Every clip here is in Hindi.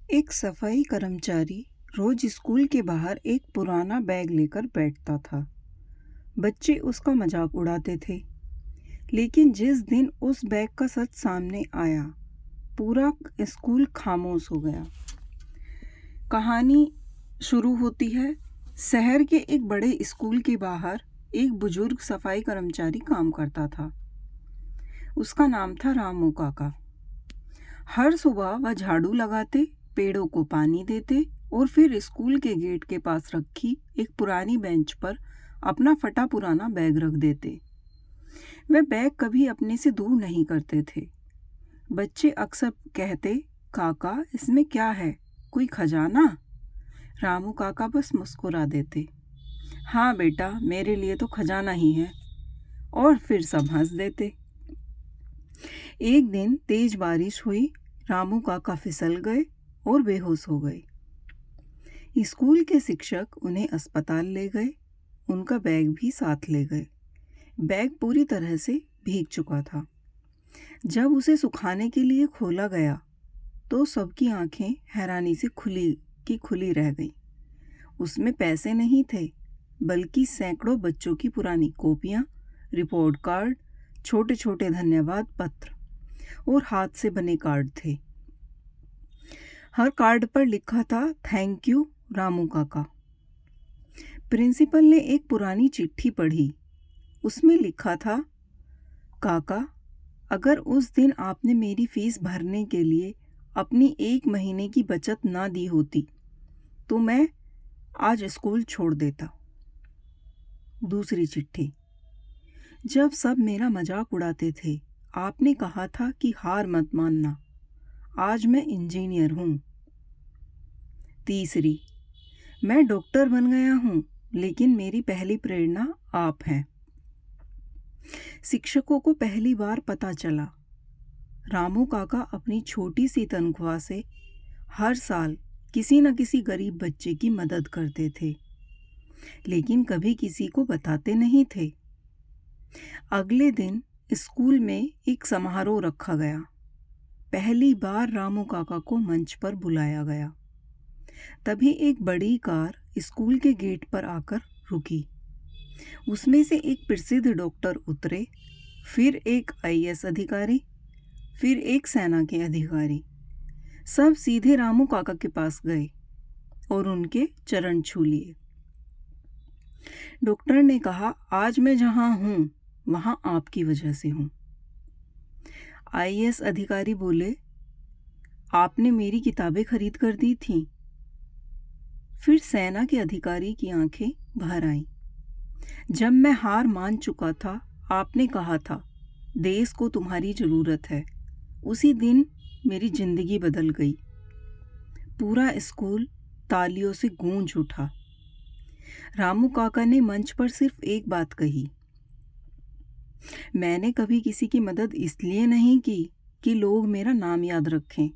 एक सफाई कर्मचारी रोज स्कूल के बाहर एक पुराना बैग लेकर बैठता था। बच्चे उसका मजाक उड़ाते थे, लेकिन जिस दिन उस बैग का सच सामने आया, पूरा स्कूल खामोश हो गया। कहानी शुरू होती है। शहर के एक बड़े स्कूल के बाहर एक बुजुर्ग सफाई कर्मचारी काम करता था। उसका नाम था रामू काका। हर सुबह वह झाड़ू लगाते, पेड़ों को पानी देते और फिर स्कूल के गेट के पास रखी एक पुरानी बेंच पर अपना फटा पुराना बैग रख देते। वे बैग कभी अपने से दूर नहीं करते थे। बच्चे अक्सर कहते, काका इसमें क्या है, कोई खजाना? रामू काका बस मुस्कुरा देते, हाँ बेटा, मेरे लिए तो खजाना ही है। और फिर सब हंस देते। एक दिन तेज बारिश हुई। रामू काका फिसल गए और बेहोश हो गए। स्कूल के शिक्षक उन्हें अस्पताल ले गए। उनका बैग भी साथ ले गए। बैग पूरी तरह से भीग चुका था। जब उसे सुखाने के लिए खोला गया तो सबकी आंखें हैरानी से खुली रह गईं। उसमें पैसे नहीं थे, बल्कि सैकड़ों बच्चों की पुरानी कॉपियां, रिपोर्ट कार्ड, छोटे छोटे धन्यवाद पत्र और हाथ से बने कार्ड थे। हर कार्ड पर लिखा था, थैंक यू रामू काका। प्रिंसिपल ने एक पुरानी चिट्ठी पढ़ी। उसमें लिखा था, काका, अगर उस दिन आपने मेरी फीस भरने के लिए अपनी 1 महीने की बचत ना दी होती तो मैं आज स्कूल छोड़ देता। दूसरी चिट्ठी, जब सब मेरा मजाक उड़ाते थे, आपने कहा था कि हार मत मानना। आज मैं इंजीनियर हूँ। तीसरी, मैं डॉक्टर बन गया हूँ, लेकिन मेरी पहली प्रेरणा आप हैं। शिक्षकों को पहली बार पता चला, रामू काका अपनी छोटी सी तनख्वाह से हर साल किसी न किसी गरीब बच्चे की मदद करते थे, लेकिन कभी किसी को बताते नहीं थे। अगले दिन स्कूल में एक समारोह रखा गया। पहली बार रामू काका को मंच पर बुलाया गया। तभी एक बड़ी कार स्कूल के गेट पर आकर रुकी। उसमें से एक प्रसिद्ध डॉक्टर उतरे, फिर एक आईएएस अधिकारी, फिर एक सेना के अधिकारी। सब सीधे रामू काका के पास गए और उनके चरण छू लिए। डॉक्टर ने कहा, आज मैं जहां हूं वहां आपकी वजह से हूं। आईएएस अधिकारी बोले, आपने मेरी किताबें खरीद कर दी थीं। फिर सेना के अधिकारी की आंखें भर आईं। जब मैं हार मान चुका था, आपने कहा था, देश को तुम्हारी जरूरत है। उसी दिन मेरी जिंदगी बदल गई। पूरा स्कूल तालियों से गूंज उठा। रामू काका ने मंच पर सिर्फ एक बात कही, मैंने कभी किसी की मदद इसलिए नहीं की कि लोग मेरा नाम याद रखें।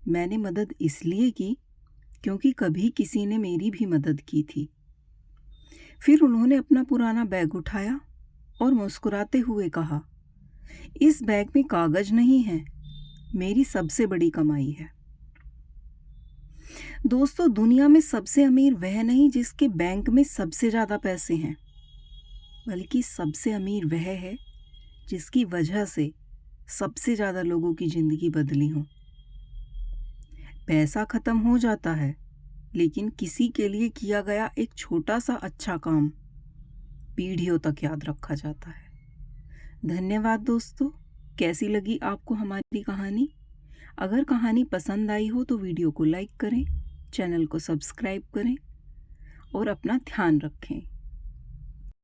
मैंने मदद इसलिए की क्योंकि कभी किसी ने मेरी भी मदद की थी। फिर उन्होंने अपना पुराना बैग उठाया और मुस्कुराते हुए कहा, इस बैग में कागज नहीं है, मेरी सबसे बड़ी कमाई है। दोस्तों, दुनिया में सबसे अमीर वह नहीं जिसके बैंक में सबसे ज़्यादा पैसे हैं, बल्कि सबसे अमीर वह है जिसकी वजह से सबसे ज़्यादा लोगों की ज़िंदगी बदली हो। पैसा ख़त्म हो जाता है, लेकिन किसी के लिए किया गया एक छोटा सा अच्छा काम पीढ़ियों तक याद रखा जाता है। धन्यवाद दोस्तों। कैसी लगी आपको हमारी कहानी? अगर कहानी पसंद आई हो तो वीडियो को लाइक करें, चैनल को सब्सक्राइब करें और अपना ध्यान रखें।